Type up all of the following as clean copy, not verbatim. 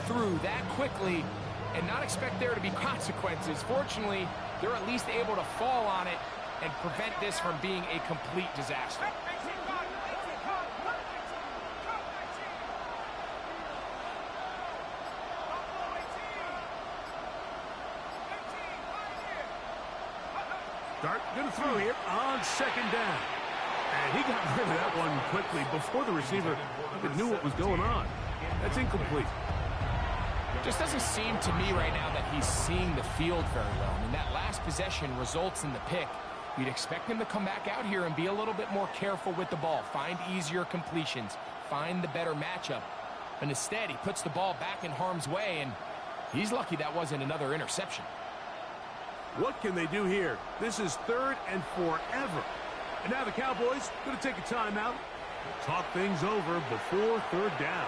through that quickly and not expect there to be consequences. Fortunately, they're at least able to fall on it and prevent this from being a complete disaster. Dart gonna throw here on second down. And he got rid of that one quickly before the receiver even knew what was going on. That's incomplete. Just doesn't seem to me right now that he's seeing the field very well. I mean, that last possession results in the pick. You'd expect him to come back out here and be a little bit more careful with the ball, find easier completions, find the better matchup. And instead, he puts the ball back in harm's way, and he's lucky that wasn't another interception. What can they do here? This is 3rd and forever. And now the Cowboys going to take a timeout, talk things over before 3rd down.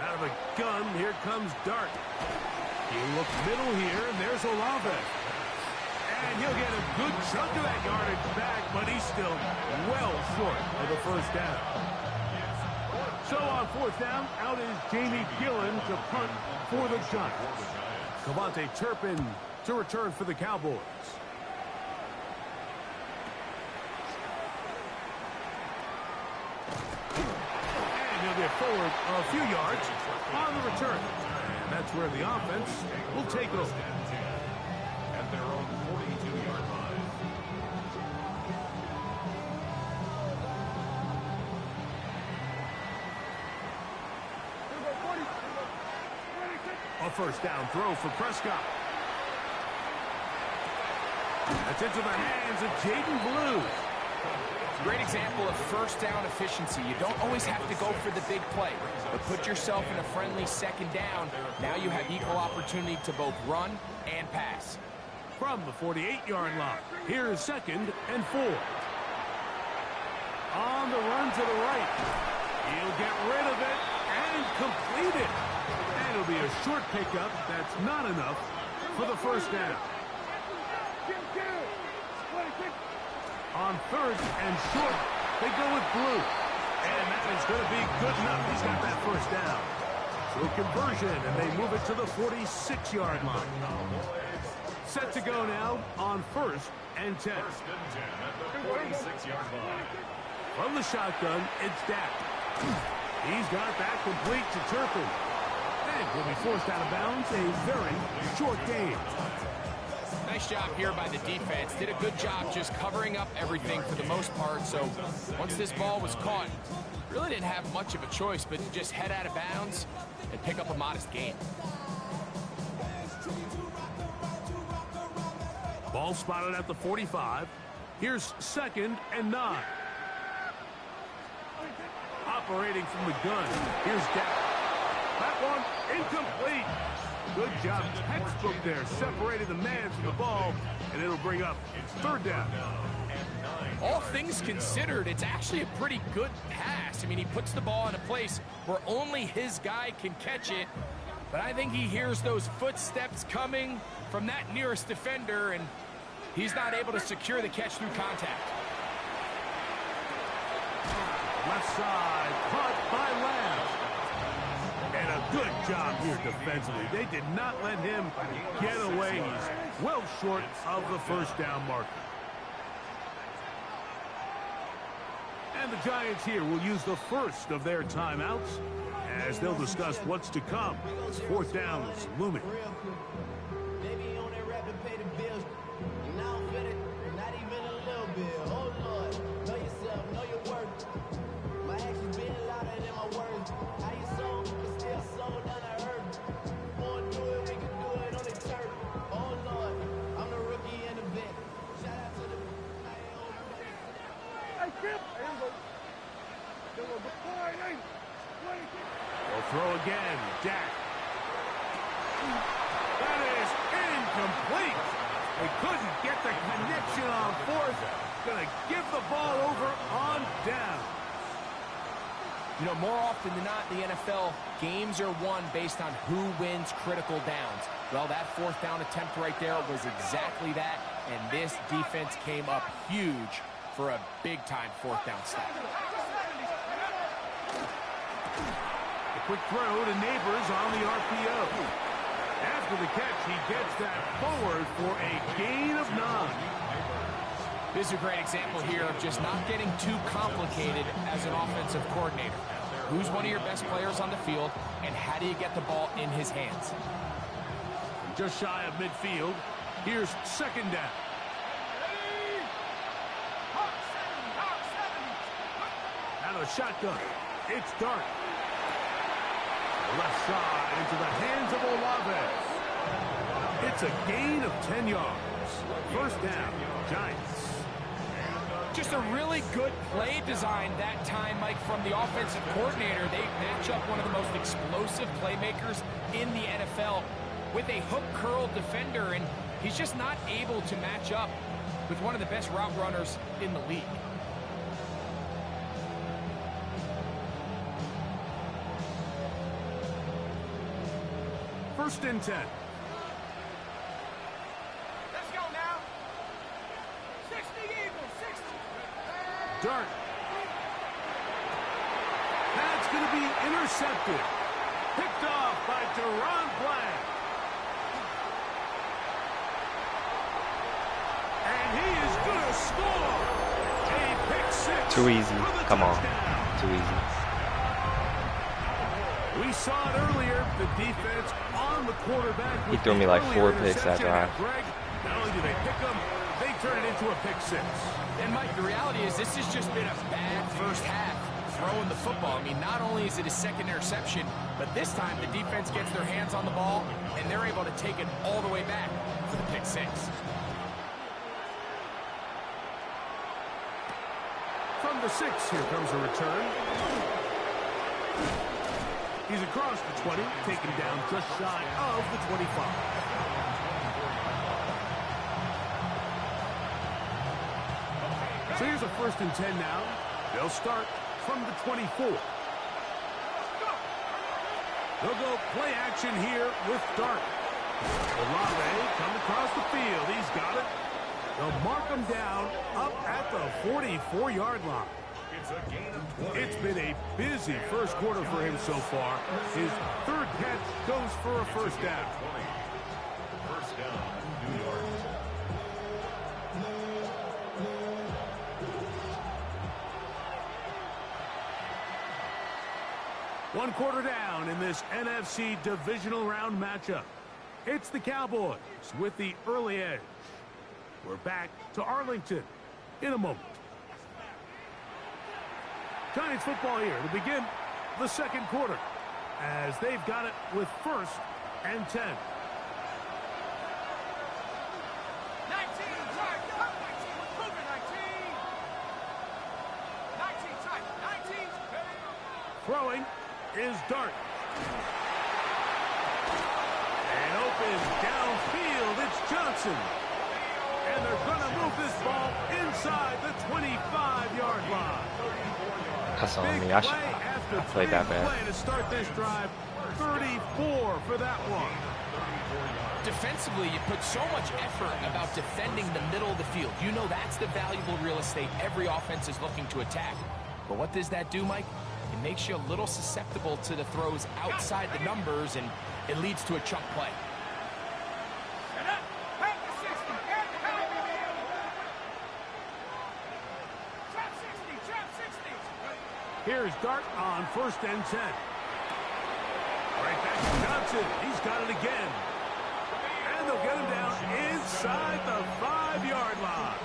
Out of a gun, here comes Dart. He looks middle here, and there's Olave. And he'll get a good chunk of that yardage back, but he's still well short of the first down. So on 4th down, out is Jamie Gillen to punt for the Giants. Devontae Turpin to return for the Cowboys. Get forward a few yards on the return. And that's where the offense will take over. At their own 42-yard line. A first down throw for Prescott. That's into the hands of Jaden Blue. Great example of first down efficiency. You don't always have to go for the big play, but put yourself in a friendly second down. Now you have equal opportunity to both run and pass. From the 48-yard line, here is 2nd and 4. On the run to the right. He'll get rid of it and complete it. And it'll be a short pickup. That's not enough for the first down. On 3rd and short, they go with Blue. And that is going to be good enough. He's got that first down. So a conversion, and they move it to the 46-yard line. Set to go now on 1st and 10. From the shotgun, it's Dak. He's got that complete to Turpin. And will be forced out of bounds. A very short gain. Nice job here by the defense. Did a good job just covering up everything for the most part. So once this ball was caught, really didn't have much of a choice but to just head out of bounds and pick up a modest gain. Ball spotted at the 45. Here's 2nd and 9. Operating from the gun. Here's Dak. That one incomplete. Good job, textbook there, separating the man from the ball, and it'll bring up 3rd down. All things considered, it's actually a pretty good pass. I mean, he puts the ball in a place where only his guy can catch it, but I think he hears those footsteps coming from that nearest defender, and he's not able to secure the catch through contact. Left side, caught by Lamb. And a good job here defensively. They did not let him get away. He's well short of the first down marker. And the Giants here will use the first of their timeouts as they'll discuss what's to come. 4th down is looming. How you sold, but still sold, and I heard. More do it, we can again. Dak. That is incomplete. They couldn't get the connection on fourth. Going to give the ball over on down. You know, more often than not in the NFL, games are won based on who wins critical downs. Well, that fourth down attempt right there was exactly that, and this defense came up huge for a big-time fourth down stop. A quick throw to Neighbors on the RPO. After the catch, he gets that forward for a gain of 9. This is a great example here of just not getting too complicated as an offensive coordinator. Who's one of your best players on the field, and how do you get the ball in his hands? Just shy of midfield. Here's second down. Out of the shotgun. It's Dart. Left side into the hands of Olave. It's a gain of 10 yards. First down, Giants. Just a really good play design that time, Mike, from the offensive coordinator. They match up one of the most explosive playmakers in the NFL with a hook curl defender, and he's just not able to match up with one of the best route runners in the league. First and 10. Let's go now. 60 Eagles, 60. Dart. That's going to be intercepted. Picked off by Deron Bland. And he is going to score. A pick six. Too easy. Come on. Too easy. We saw it earlier. The defense on the quarterback. He threw me like 4 picks that drive. Greg, not only do they pick them, they turn it into a pick six. And, Mike, the reality is this has just been a bad first half throwing the football. I mean, not only is it a second interception, but this time the defense gets their hands on the ball, and they're able to take it all the way back for the pick six. From the 6, here comes a return. He's across the 20, taken down just shy of the 25. So here's a first and 10 now. They'll start from the 24. They'll go play action here with Dart. Olave come across the field. He's got it. They'll mark him down up at the 44-yard line. It's been a busy first quarter for him so far. His third catch goes for a first down. First down, New York. One quarter down in this NFC divisional round matchup. It's the Cowboys with the early edge. We're back to Arlington in a moment. Giants football here to begin the second quarter as they've got it with first and 10. 19, tight, 19, move it, 19. 19, tight, 19. Throwing is Dart. And open downfield, it's Johnson. And they're going to move this ball inside the 25-yard line. That's on me. I played that bad. Play to start this drive. 34 for that one. Defensively, you put so much effort about defending the middle of the field. You know that's the valuable real estate every offense is looking to attack. But what does that do, Mike? It makes you a little susceptible to the throws outside the numbers, and it leads to a chunk play. Here's Dart on first and 10. Right back to Johnson. He's got it again. And they'll get him down inside the 5-yard line.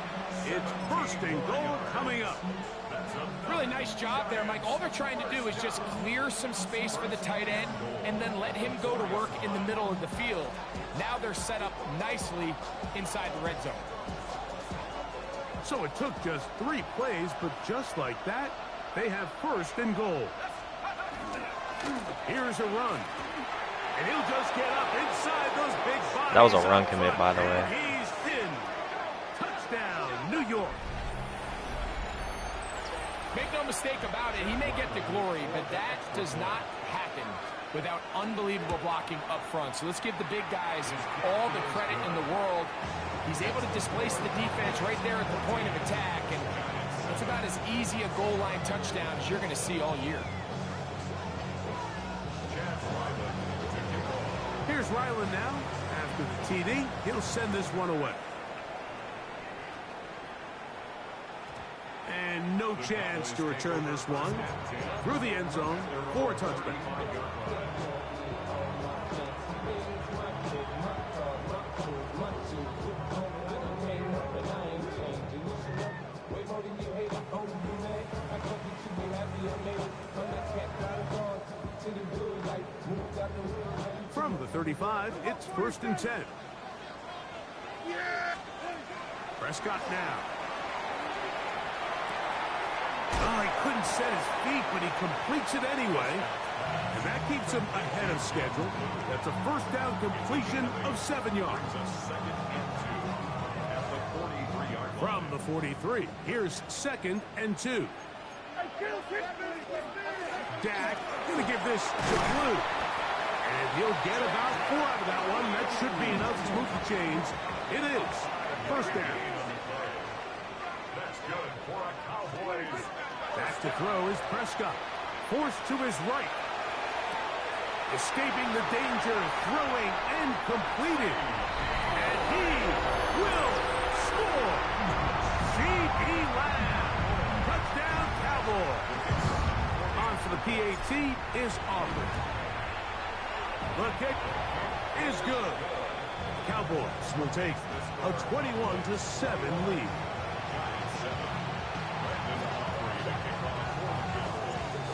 It's first and goal coming up. Really nice job there, Mike. All they're trying to do is just clear some space for the tight end and then let him go to work in the middle of the field. Now they're set up nicely inside the red zone. So it took just 3 plays, but just like that, they have first and goal. Here's a run. And he'll just get up inside those big bodies. That was a run commit, by the way. He's in. Touchdown, New York. Make no mistake about it, he may get the glory, but that does not happen without unbelievable blocking up front. So let's give the big guys all the credit in the world. He's able to displace the defense right there at the point of attack, and that's about as easy a goal line touchdown as you're going to see all year. Here's Ryland now. After the TD, he'll send this one away. And no chance to return this one. Through the end zone for a touchback. From the 35, it's 1st and 10. Prescott now. Oh, he couldn't set his feet, but he completes it anyway. And that keeps him ahead of schedule. That's a first down completion of 7 yards. From the 43, here's 2nd and 2. Dak going to give this to Blue. And he'll get about 4 out of that one. That should be enough to move the chains. It is 1st down. That's good for a Cowboys. Back to throw is Prescott. Forced to his right. Escaping the danger, throwing and completed. And he will score. C.D. Lamb. Touchdown, Cowboys. On for the PAT is offered. The kick is good. Cowboys will take a 21-7 lead.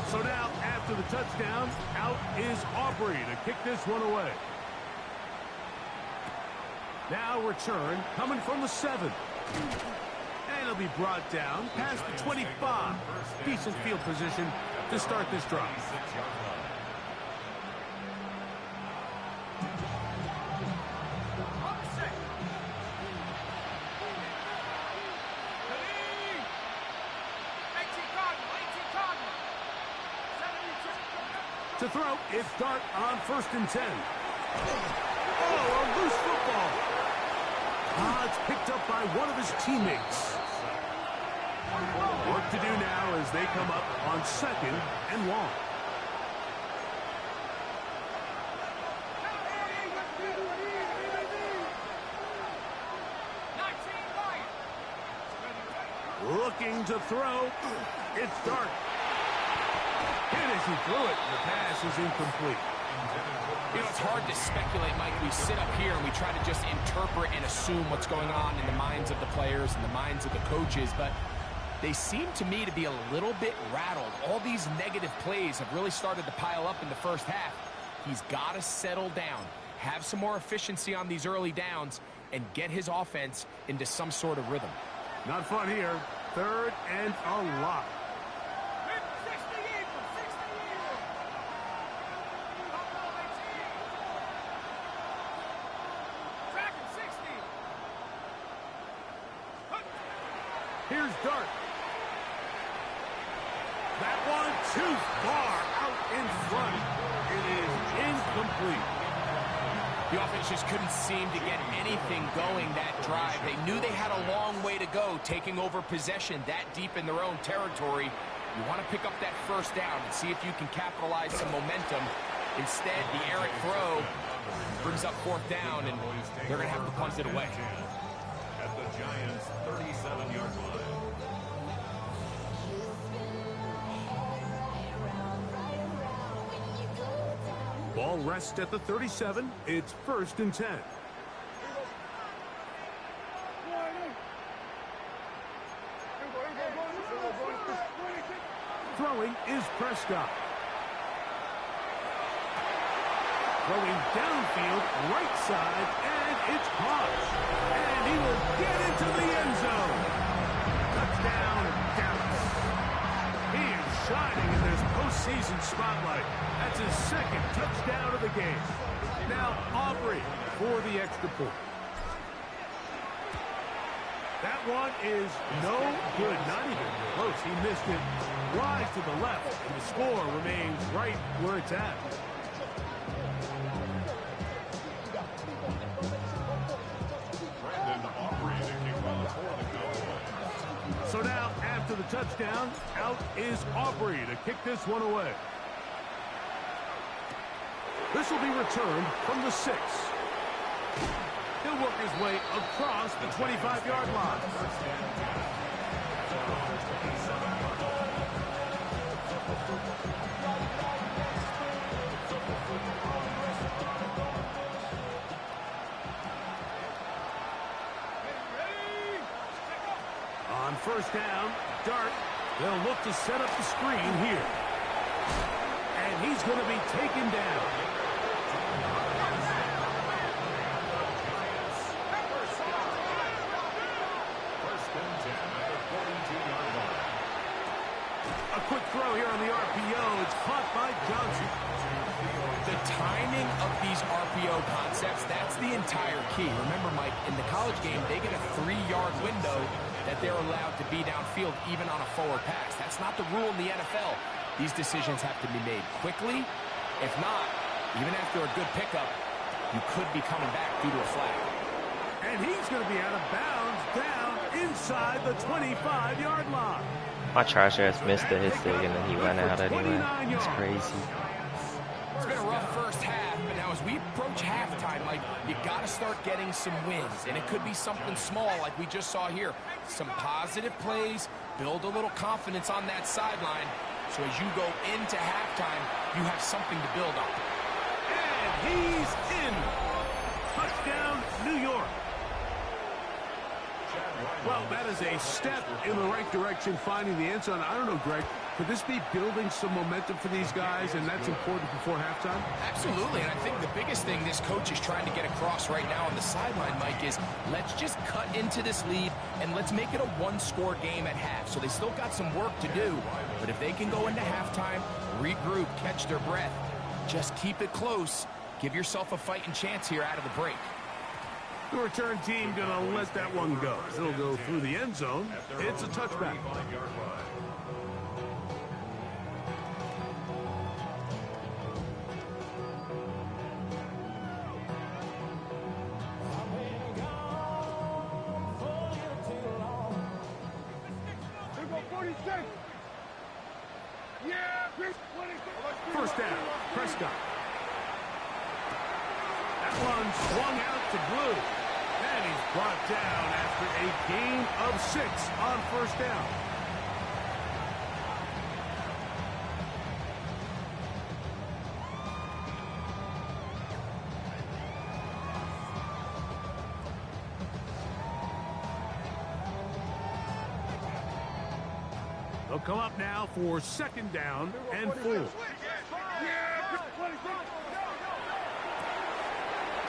So now, after the touchdown, out is Aubrey to kick this one away. Now return coming from the 7. And it'll be brought down past the 25. Decent field position to start this drive. To throw, it's Dart on 1st and 10. Oh, a loose football. It's picked up by one of his teammates. Work to do now as they come up on 2nd and 1. Looking to throw. It's Dart. And as he threw it, the pass is incomplete. You know, it's hard to speculate, Mike. We sit up here and we try to just interpret and assume what's going on in the minds of the players and the minds of the coaches, but they seem to me to be a little bit rattled. All these negative plays have really started to pile up in the first half. He's got to settle down, have some more efficiency on these early downs, and get his offense into some sort of rhythm. Not fun here. 3rd and a lot. Here's Dart. That one too far out in front. It is incomplete. The offense just couldn't seem to get anything going that drive. They knew they had a long way to go, taking over possession that deep in their own territory. You want to pick up that 1st down and see if you can capitalize some momentum. Instead, the errant throw brings up 4th down, and they're going to have to punt it away. At the Giants' 37-yard line. Ball rests at the 37. It's 1st and 10. Throwing is Prescott. Throwing downfield, right side, and it's caught. And he will get into the end zone. Touchdown, Dallas. He is shining in this postseason spotlight. That's his second touchdown of the game. Now Aubrey for the extra point. That one is no good, not even close. He missed it wide to the left, and the score remains right where it's at. So now, after the touchdown, out is Aubrey to kick this one away. This will be returned from the 6. He'll work his way across the 25-yard line. On first down, Dart, they'll look to set up the screen here. And he's going to be taken down. A quick throw here on the RPO. It's caught by Johnson. The timing of these RPO concepts, that's the entire key. Remember, Mike, in the college game, they get a 3-yard window that they're allowed to be downfield even on a forward pass. That's not the rule in the NFL. These decisions have to be made quickly. If not, even after a good pickup, you could be coming back due to a flag. And he's going to be out of bounds down inside the 25-yard line. My trash ass missed the hit stick and then he went out anyway. It's crazy. It's been a rough first half, but now as we approach halftime, Mike, you got to start getting some wins. And it could be something small like we just saw here. Some positive plays, build a little confidence on that sideline. So as you go into halftime, you have something to build on. And he's in. Touchdown, New York. Well, that is a step in the right direction, finding the end zone. I don't know, Greg, could this be building some momentum for these guys, and that's important before halftime? Absolutely, and I think the biggest thing this coach is trying to get across right now on the sideline, Mike, is let's just cut into this lead, and let's make it a one-score game at half. So they still got some work to do, but if they can go into halftime, regroup, catch their breath, just keep it close, give yourself a fighting chance here out of the break. The return team going to let that one go. It'll go through the end zone. It's a touchback. First down, Prescott. That one swung out to Blue. And he's brought down after a gain of 6 on first down. They'll come up now for second down and 4.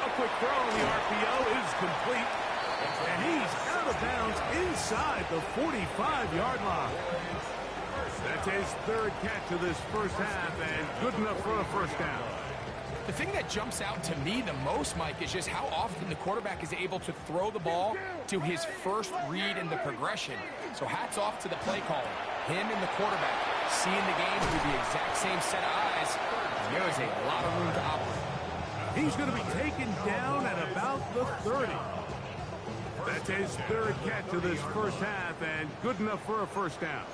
A quick throw on the RPO is complete. And he's out of bounds inside the 45-yard line. That's his third catch of this first half and good enough for a first down. The thing that jumps out to me the most, Mike, is just how often the quarterback is able to throw the ball to his first read in the progression. So hats off to the play caller. Him and the quarterback seeing the game through the exact same set of eyes. There is a lot of room to operate. He's going to be taken down at about the 30. That's his third catch of this first half and good enough for a first down.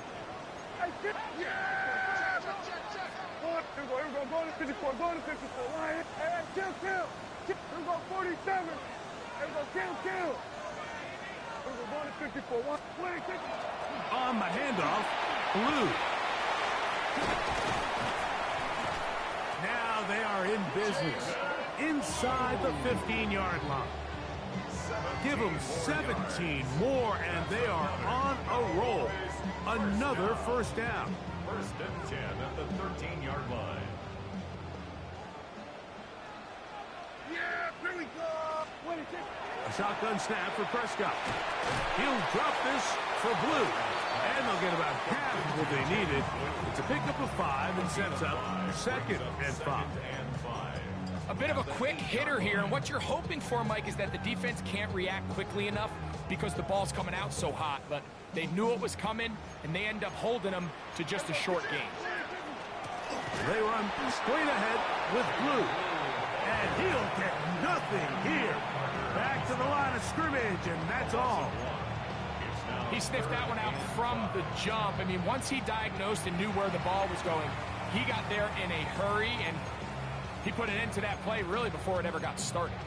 Go to 54, go to 54. Line. Hey, kill. Here we go, 47. Here we go, kill. Here we go, go to 54. 26. On the handoff, Blue. Now they are in business inside the 15-yard line. Give them 17 more, and they are on a roll. Another first down. First and 10 at the 13-yard line. Yeah, here we go. A shotgun snap for Prescott. He'll drop this for Blue. And they'll get about half of what they needed. It's a pickup of 5 and sets up 2nd and 5. A bit of a quick hitter here, and what you're hoping for, Mike, is that the defense can't react quickly enough because the ball's coming out so hot. But they knew it was coming, and they end up holding them to just a short game. They run straight ahead with Blue. And he'll get nothing here. Back to the line of scrimmage, and that's all. He sniffed that one out from the jump. I mean, once he diagnosed and knew where the ball was going, he got there in a hurry, and he put an end to that play really before it ever got started.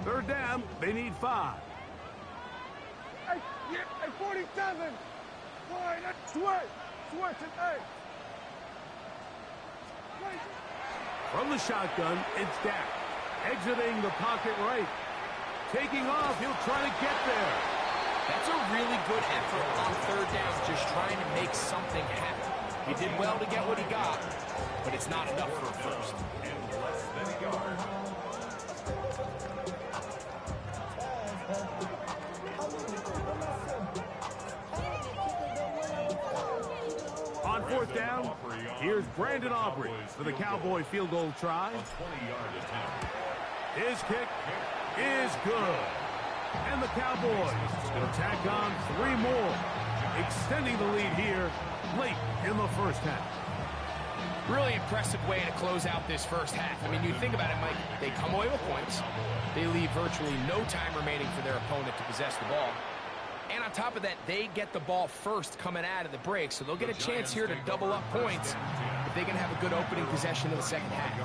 Third down, they need 5. Hey, 47. Boy, that's switch it, hey. From the shotgun, it's Dak. Exiting the pocket right. Taking off, he'll try to get there. That's a really good effort on third down, just trying to make something happen. He did well to get what he got, but it's not enough for a first. On fourth down, here's Brandon Aubrey for the Cowboy field goal try. His kick is good. And the Cowboys will tack on 3 more, extending the lead here late in the first half. Really impressive way to close out this first half. I mean, you think about it, Mike, they come away with points. They leave virtually no time remaining for their opponent to possess the ball. And on top of that, they get the ball first coming out of the break, so they'll get a chance here to double up points if they can have a good opening possession in the second half.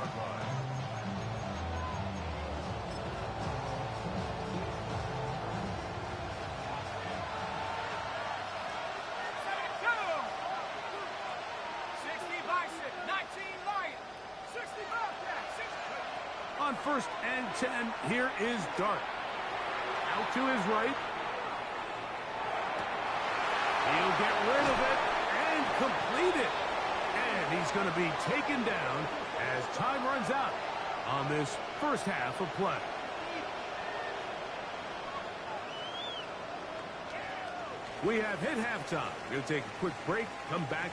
On 1st and 10, here is Dart. Out to his right. He'll get rid of it and complete it. And he's going to be taken down as time runs out on this first half of play. We have hit halftime. We'll take a quick break, come back,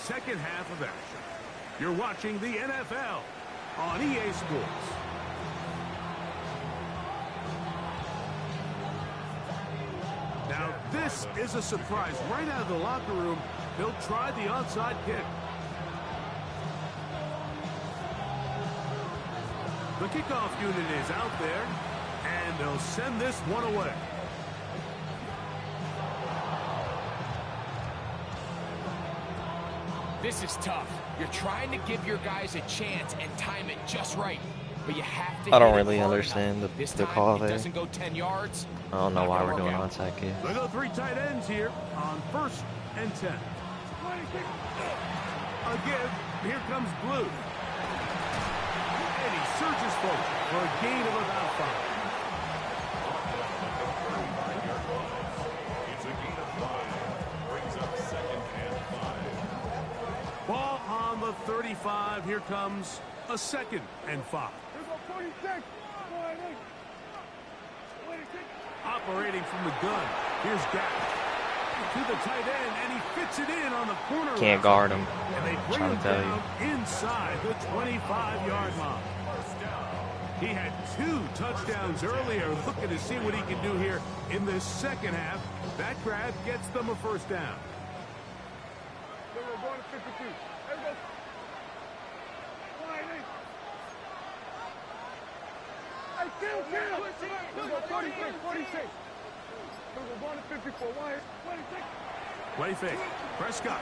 second half of action. You're watching the NFL on EA Sports. Now, this is a surprise. Right out of the locker room, they'll try the onside kick. The kickoff unit is out there, and they'll send this one away. This is tough. You're trying to give your guys a chance and time it just right. But you have to. I don't really understand the call there. Doesn't go 10 yards. I don't know why we're doing onside kick. They go 3 tight ends here on 1st and 10. A give. Here comes Blue. And he surges forward for a gain of about 5. It's a gain of 5. Brings up 2nd and 5. Ball on the 35. Here comes a 2nd and 5. Operating from the gun. Here's Dak. To the tight end, and he fits it in on the corner. Can't guard him. And they bring him down inside the 25-yard line. He had 2 touchdowns earlier, looking to see what he can do here in this second half. That grab gets them a first down. Play fake. Prescott.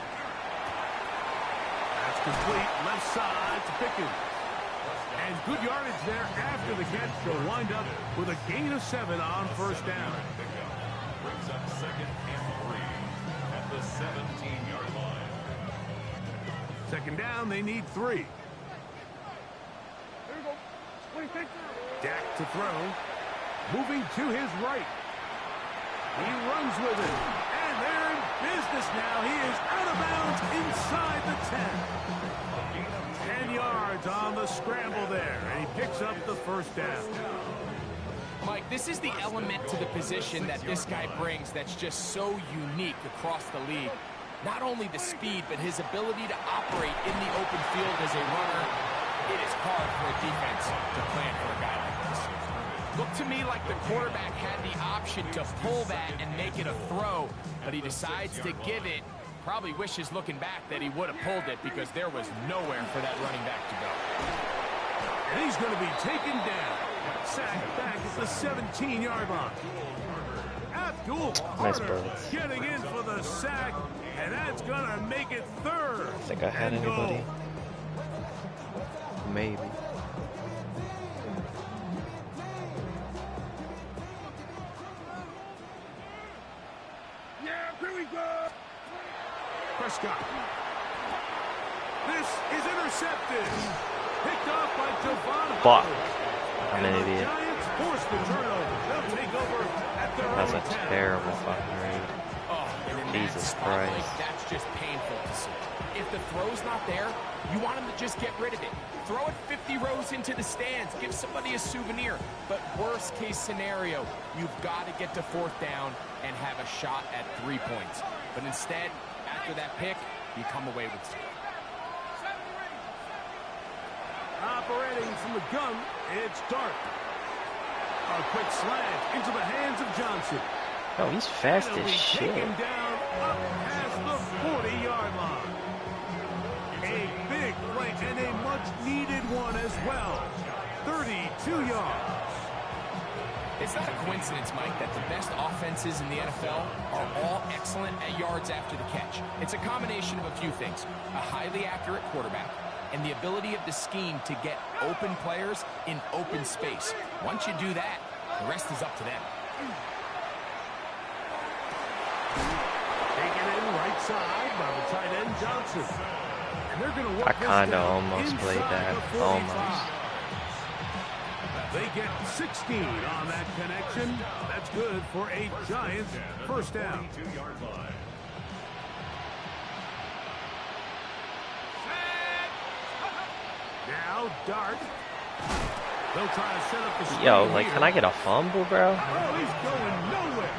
That's complete. Left side to Pickens. And good yardage there after the catch. They'll wind up with a gain of 7 on first down. Brings up 2nd and 3 at the 17-yard line. Second down, they need 3. Dak to throw. Moving to his right. He runs with it. And they're in business now. He is out of bounds inside the 10. 10 yards on the scramble there. And he picks up the first down. Mike, this is the element to the position that this guy brings that's just so unique across the league. Not only the speed, but his ability to operate in the open field as a runner. It is hard for a defense to plan for a guy like this. Looked to me like the quarterback had the option to pull that and make it a throw, but he decides to give it. Probably wishes looking back that he would have pulled it because there was nowhere for that running back to go. And he's going to be taken down. Sacked back at the 17-yard line. Nice birds. Getting in for the sack, and that's going to make it third. I think I had anybody. Maybe. Yeah, here we go. Prescott. This is intercepted. Picked off by Javon. Fuck. I'm an idiot. Giants force the turnover. They'll take over at their That's own a 10. terrible fucking read. Oh, and in Jesus that spot, Christ. Mike, that's just painful to see. If the throw's not there, you want him to just get rid of it. Throw it 50 rows into the stands. Give somebody a souvenir. But worst case scenario, you've got to get to fourth down and have a shot at 3 points. But instead, after that pick, you come away with 0. Operating from the gun, it's Dart. A quick slant into the hands of Johnson. Oh, he's fast He'll as be shit. taken down up past the 40-yard line. A big play and a much-needed one as well. 32 yards. It's not a coincidence, Mike, that the best offenses in the NFL are all excellent at yards after the catch. It's a combination of a few things. A highly accurate quarterback and the ability of the scheme to get open players in open space. Once you do that, the rest is up to them. Taken in right side by the tight end Johnson. And they're going to work I kind of this down almost played inside that. the 45. Almost. They get 16 on that connection. That's good for a Giants first down. 22-yard line. Now Dart. They'll try to set up the screen Yo, like, here. can I get a fumble, bro? Oh, he's going nowhere.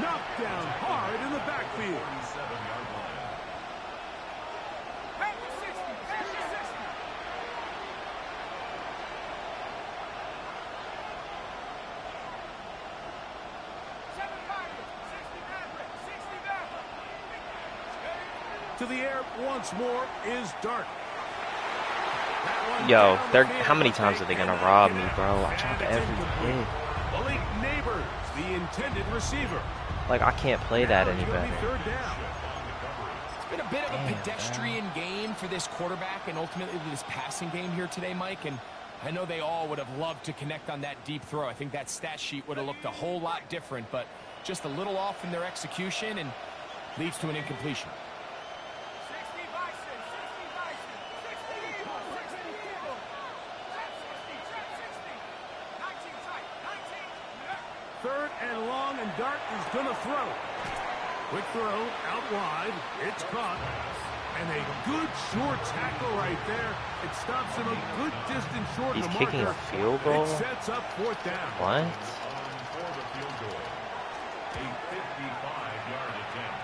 Knocked down hard in the backfield. 7-yard line. Back to 60. Back to 60. To the air once more is Dart. That one Yo, down they're the field. how many times are they gonna rob me, bro? I jump every hit. Malik Neighbors, the intended receiver. Like, I can't play that Now any it's gonna be better. third down. It's been a bit of a Damn, pedestrian game for this quarterback and ultimately this passing game here today, Mike. And I know they all would have loved to connect on that deep throw. I think that stat sheet would have looked a whole lot different, but just a little off in their execution and leads to an incompletion. 60 Bison. 60 Bison. 60 Eagle. 60 Eagle. Trap 60. Trap 60. 19 tight. 19. Third and long, and Dart is going to throw. Quick throw, out wide. It's caught. And a good short tackle right there. It stops him a good distance short He's of the kicking a marker. field goal? It sets up fourth down. What? For the field goal. A 55-yard attempt.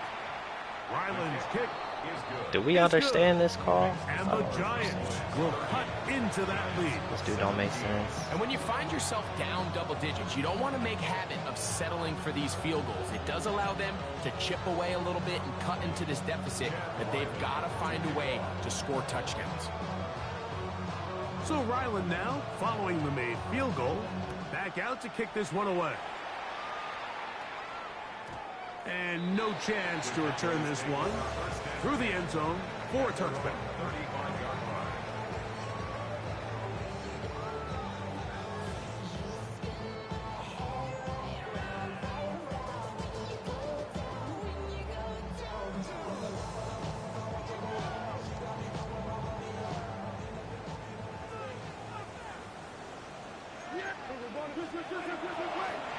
Ryland's kick Is good. Do we understand this call? And I the don't Giants understand. will cut into that lead. This dude don't make sense. And when you find yourself down double digits, you don't want to make habit of settling for these field goals. It does allow them to chip away a little bit and cut into this deficit, but they've got to find a way to score touchdowns. So Ryland now, following the made field goal, back out to kick this one away. And no chance to return this one through the end zone for a touchback.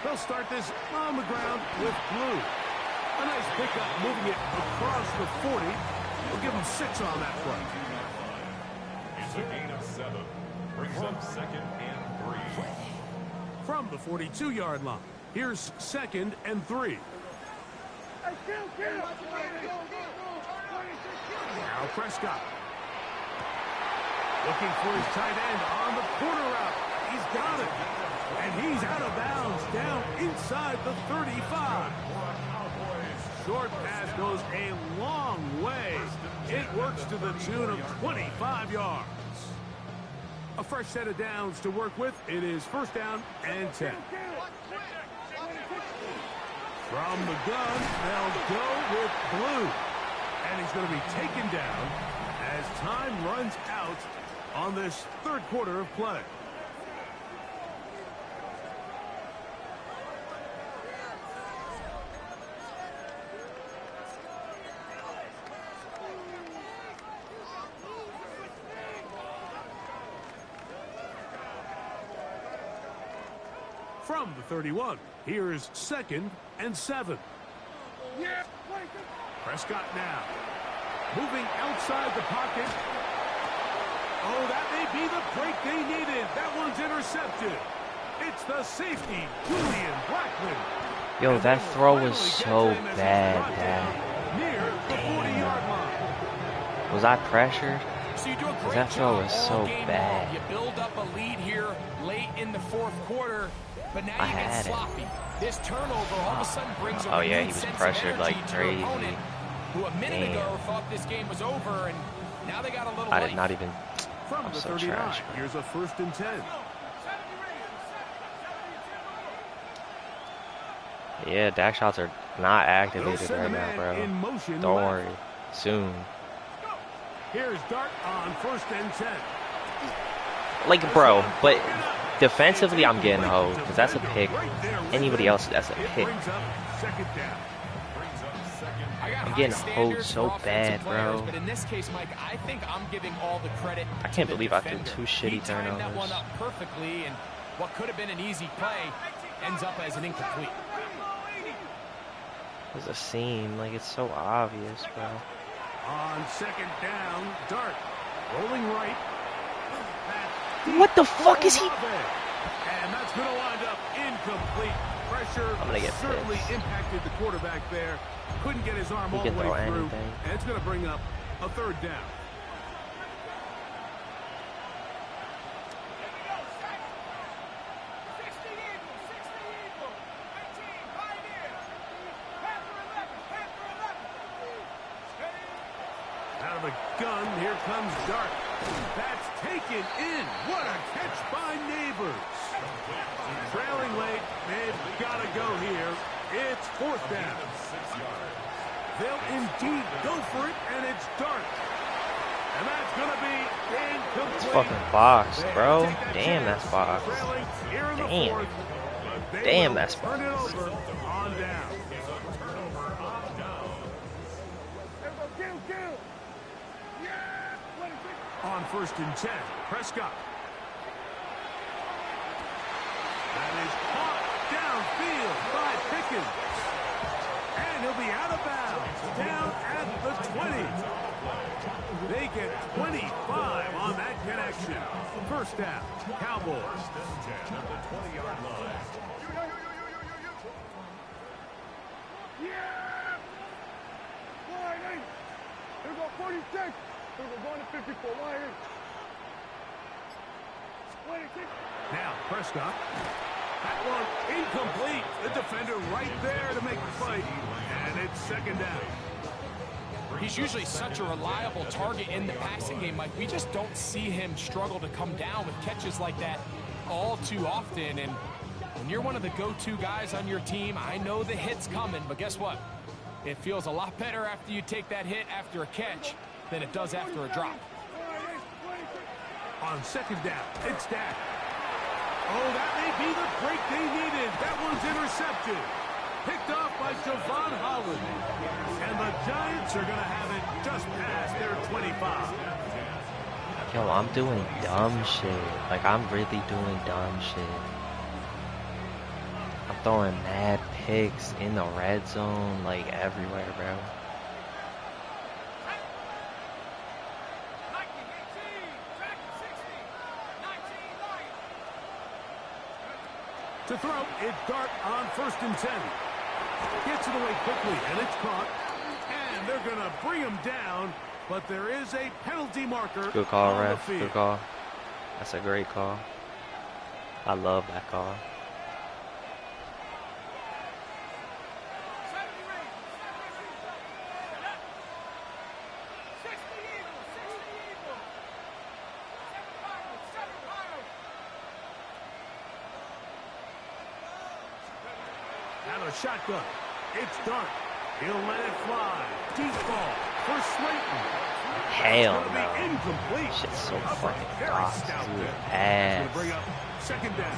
They'll start this on the ground with blue. A nice pickup, moving it across the 40. We'll give them 6 on that play. It's a gain of 7. Brings up 2nd and 3. From the 42-yard line, here's 2nd and 3. Now Prescott. Looking for his tight end on the corner route. He's got it. And he's out of bounds down inside the 35. Short pass goes a long way. It works to the tune of 25 yards. A fresh set of downs to work with. It is 1st down and 10. From the gun, they'll go with blue. And he's going to be taken down as time runs out on this 3rd quarter of play. From the 31, here's 2nd and 7. Prescott now. Moving outside the pocket. Oh, that may be the break they needed. That one's intercepted. It's the safety, Julian Blackman. Yo, that throw was so bad, Near the 40-yard line. Was I pressured? So you do a great That throw was job so all game bad. long. You build up a lead here late in the 4th quarter, but now you get sloppy. This turnover all of a sudden brings a yeah, he renewed was sense of pressured energy like to your crazy. opponent, who a minute ago thought this game was over, and now they got a little I life. did not even. From I'm the so 39, trash. here's a 1st and 10. Yeah, dash shots are not activated They'll send right a now, man bro. in motion Don't left. worry. Soon. Here's Dart on 1st and 10. Like, bro, but defensively, I'm getting hosed because that's a pick. Anybody else, that's a pick. I'm getting hosed so bad, bro. But in this case, Mike, I think I'm giving all the credit. I can't to the believe I threw defender. 2 shitty He timed that turnovers. one up perfectly, and what could have been an easy play ends up as an incomplete. There's a seam, like it's so obvious, bro. On 2nd down, Dart rolling right. What the fuck is he? And that's going to wind up incomplete. Pressure I'm gonna get certainly pissed. impacted the quarterback there. Couldn't get his arm He all the can way throw through. anything. And it's going to bring up a 3rd down. Out of the gun, here comes Dart. That's taken in. What a catch by Neighbors. Trailing late, they've got to go here. It's 4th down. They'll indeed go for it, and it's Dart. And that's going to be incomplete. It's fucking boxed, bro. Damn, that's boxed. Trailing here in the Damn. 4th, but they Damn, will that's turn it boxed. over on down. On 1st and 10, Prescott. That is caught downfield by Pickens. And he'll be out of bounds down at the 20. They get 25 on that connection. 1st down, Cowboys. At the 20-yard line. Here we go, 46. Here we go, going to 54. Line in. 26. Now, Prescott. That one incomplete. The defender right there to make the fight. And it's 2nd down. He's usually such a reliable target in the passing game, Mike. We just don't see him struggle to come down with catches like that all too often. And when you're one of the go-to guys on your team, I know the hit's coming, but guess what? It feels a lot better after you take that hit after a catch than it does after a drop. On 2nd down, it's Dak. Oh, that may be the break they needed. That one's intercepted. Picked off by Javon Holland. And the Giants are going to have it just past their 25. Yo, I'm doing dumb shit. Like, I'm really doing dumb shit. throwing mad picks in the red zone, like everywhere, bro. To throw, it's Dart on 1st and 10. Gets it away quickly, and it's caught. And they're going to bring him down, but there is a penalty marker. Good call, on the ref. field. Good call. That's a great call. I love that call. Now a shotgun. It's Dart. He'll let it fly. Deep ball for Slayton. Hell It's gonna no. be incomplete. Shit's so A fucking very box, stout dude. hit. Ass. Gonna bring up 2nd down.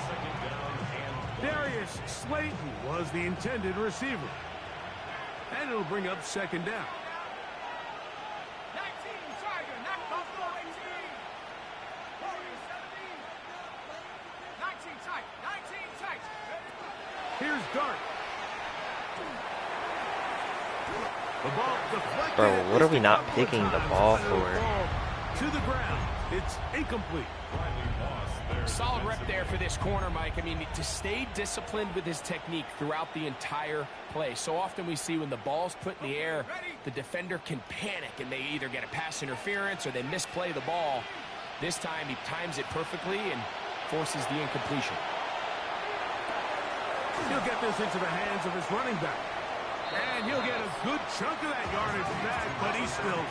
Darius Slayton was the intended receiver. And it'll bring up 2nd down. 19, Tiger, not Buffalo 18. 19 tight, 19 tight. Here's Dart. The ball deflected. Bro, what are we not picking the ball for? To the ground. It's incomplete. Solid rep there for this corner, Mike. I mean, to stay disciplined with his technique throughout the entire play. So often we see when the ball's put in the air, the defender can panic and they either get a pass interference or they misplay the ball. This time he times it perfectly and forces the incompletion. He'll get this into the hands of his running back. And he'll get a good chunk of that yardage back, but he's still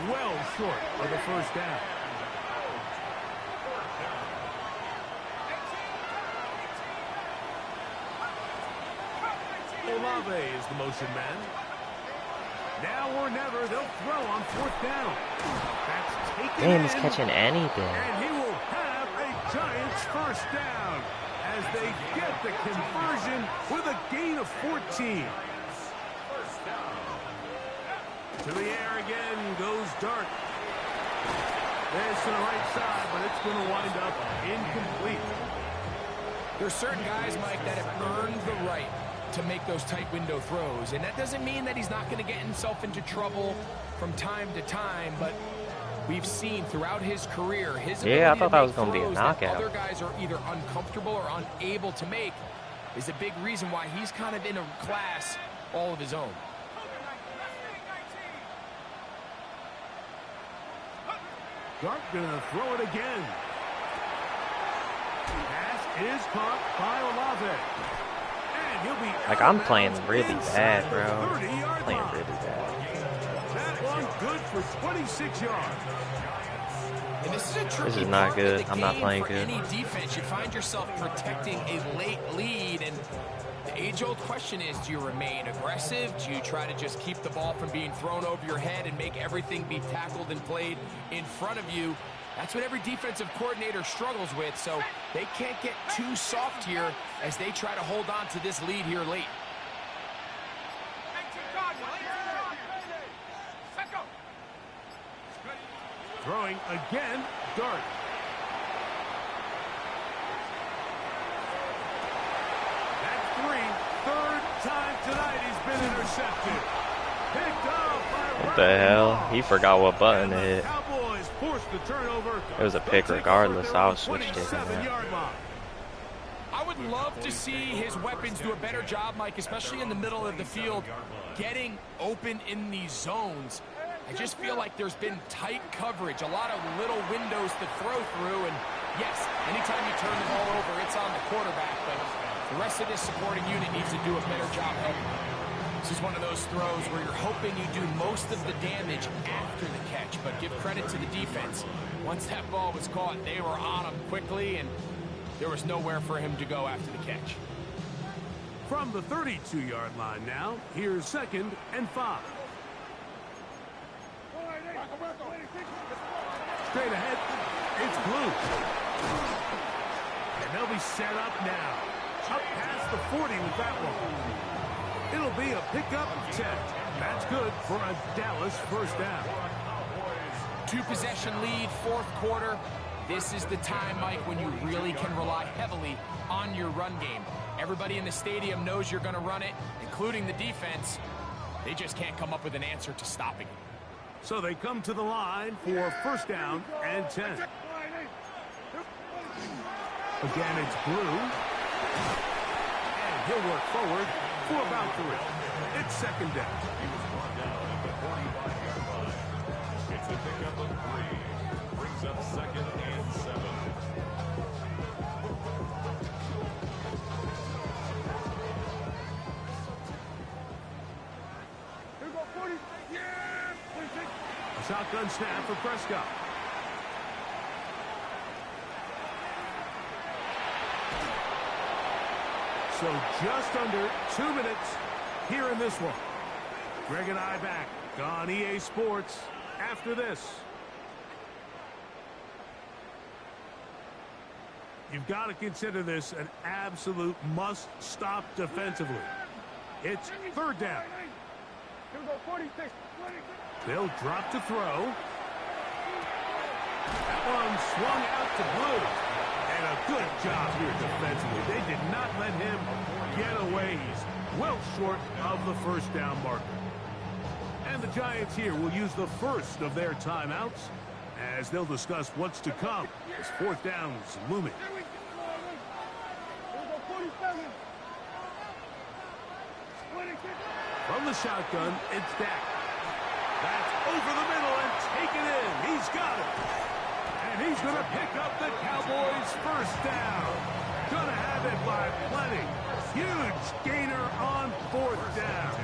well short of the 1st down. Olave is the motion man. Now or never, they'll throw on 4th down. That's taken Damn, in, he's catching anything. and he will have a Giants 1st down as they get the conversion with a gain of 14. To the air again goes Dart. There's to the right side, but it's going to wind up incomplete. There's certain guys, Mike, that have earned the right to make those tight window throws. And that doesn't mean that he's not going to get himself into trouble from time to time, but we've seen throughout his career his ability Yeah, I thought that to was make going to be a throws that knockout. other guys are either uncomfortable or unable to make is a big reason why he's kind of in a class all of his own. Dart gonna throw it again. Pass is caught by Olave. And he'll be Like, out I'm of playing bounds really inside bad, the bro. 30-yard Playing line. really bad. That one good for 26 yards. And this is a tricky This is not part of good. the I'm not game playing for good. any defense. You find yourself protecting a late lead, and the age-old question is, do you remain aggressive? Do you try to just keep the ball from being thrown over your head and make everything be tackled and played in front of you? That's what every defensive coordinator struggles with, so they can't get too soft here as they try to hold on to this lead here late. Throwing again, Dart. That's 3rd time tonight he's been intercepted. Picked up by What the hell? He forgot what button to and the hit. Cowboys forced the turnover. It was a pick regardless. I was switched it. 27-yard line. I would love to see his weapons do a better job, Mike, especially in the middle of the field, getting open in these zones. I just feel like there's been tight coverage, a lot of little windows to throw through, and yes, anytime you turn the ball over, it's on the quarterback, but the rest of this supporting unit needs to do a better job helping. This is one of those throws where you're hoping you do most of the damage after the catch, but give credit to the defense. Once that ball was caught, they were on him quickly, and there was nowhere for him to go after the catch. From the 32-yard line now, here's 2nd and 5. Straight ahead, it's Blue. And they'll be set up now. Up past the 40 with that one. It'll be a pickup of 10. That's good for a Dallas 1st down. 2-possession lead, 4th quarter. This is the time, Mike, when you really can rely heavily on your run game. Everybody in the stadium knows you're going to run it, including the defense. They just can't come up with an answer to stopping it. So they come to the line for first down and 10. Again, it's Blue. And he'll work forward for about 3. It's second down. He was brought down at the 45-yard line. It's a pickup of 3. Brings up second and 7. Here we go, 40. Yeah! 26. A shotgun snap for Prescott. So just under 2 minutes here in this one. Greg and I back on EA Sports after this. You've got to consider this an absolute must-stop defensively. It's third down. Here we go, 46. 26. They'll drop to throw. That one swung out to Blue. And a good job here defensively. They did not let him get away. He's well short of the first down marker. And the Giants here will use the first of their timeouts as they'll discuss what's to come as fourth down is looming. Here we go, 47. 26. From the shotgun, it's Dak. That's over the middle and taken in. He's got it. And he's going to pick up the Cowboys' first down. Going to have it by plenty. Huge gainer on fourth down.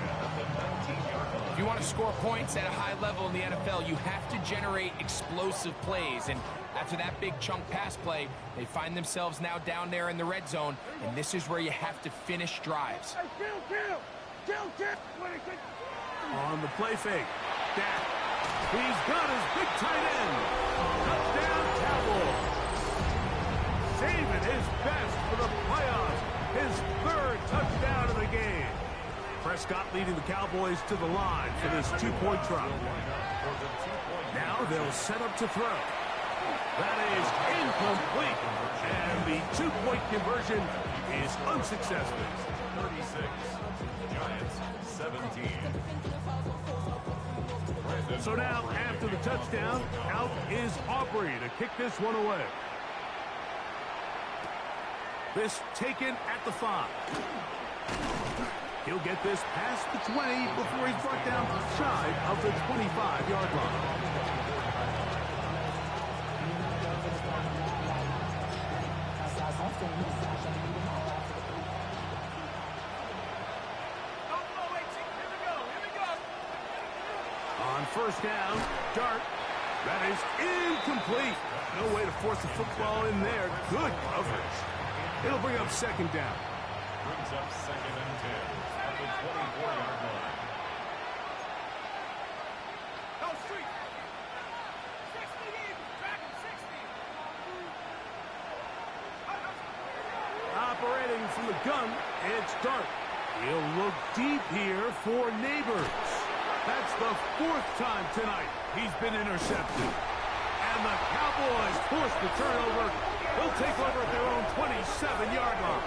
If you want to score points at a high level in the NFL, you have to generate explosive plays. And after that big chunk pass play, they find themselves now down there in the red zone. And this is where you have to finish drives. Hey, kill. 26. On the play fake, Dak. He's got his big tight end. Touchdown, Cowboys. Saving his best for the playoffs. His third touchdown of the game. Prescott leading the Cowboys to the line for this two-point try. Now they'll set up to throw. That is incomplete. And the two-point conversion is unsuccessful. 36. Giants 17. So now, after the touchdown, out is Aubrey to kick this one away. This taken at the 5. He'll get this past the 20 before he's brought down shy of the 25-yard line. On first down, Dart. That is incomplete. No way to force the football in there. Good coverage. It'll bring up second down. Brings up second and 10 at the 24-yard line. No, street. 60 in. Back at 60. Operating from the gun, it's Dart. He'll look deep here for Neighbors. That's the 4th time tonight he's been intercepted. And the Cowboys force the turnover. They'll take over at their own 27-yard line.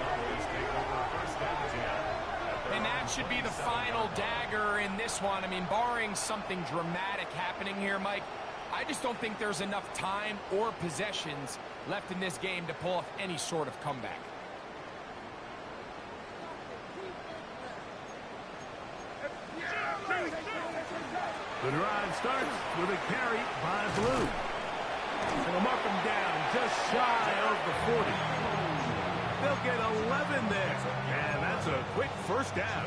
And that should be the final dagger in this one. I mean, barring something dramatic happening here, Mike, I just don't think there's enough time or possessions left in this game to pull off any sort of comeback. The drive starts with a carry by Blue. They'll mark him down just shy of the 40. They'll get 11 there, and that's a quick first down.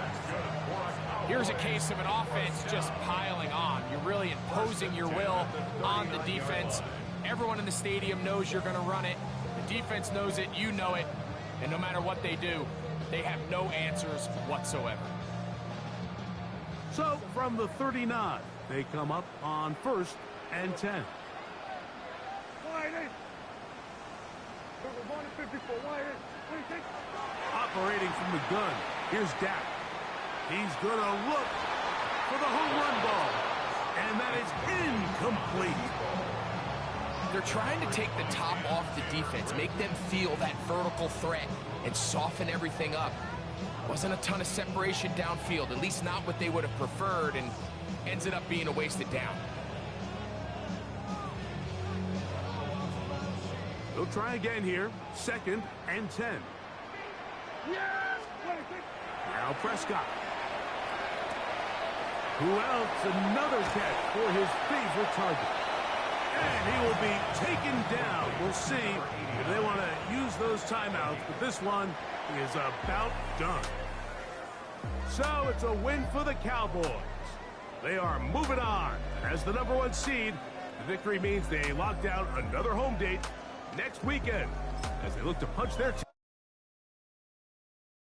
Here's a case of an offense just piling on. You're really imposing your will on the defense. Everyone in the stadium knows you're going to run it. The defense knows it, you know it, and no matter what they do, they have no answers whatsoever. So from the 39, they come up on first and 10. We're going to 54. 26. Operating from the gun, here's Dak. He's going to look for the home run ball, and that is incomplete. They're trying to take the top off the defense, make them feel that vertical threat, and soften everything up. Wasn't a ton of separation downfield, at least not what they would have preferred, and ends up being a wasted down. They'll try again here. 2nd and 10. Now Prescott. Who else? Another catch for his favorite target. And he will be taken down. We'll see if they want to use those timeouts, but this one is about done. So it's a win for the Cowboys. They are moving on as the #1 seed. The victory means they lock down another home date next weekend as they look to punch their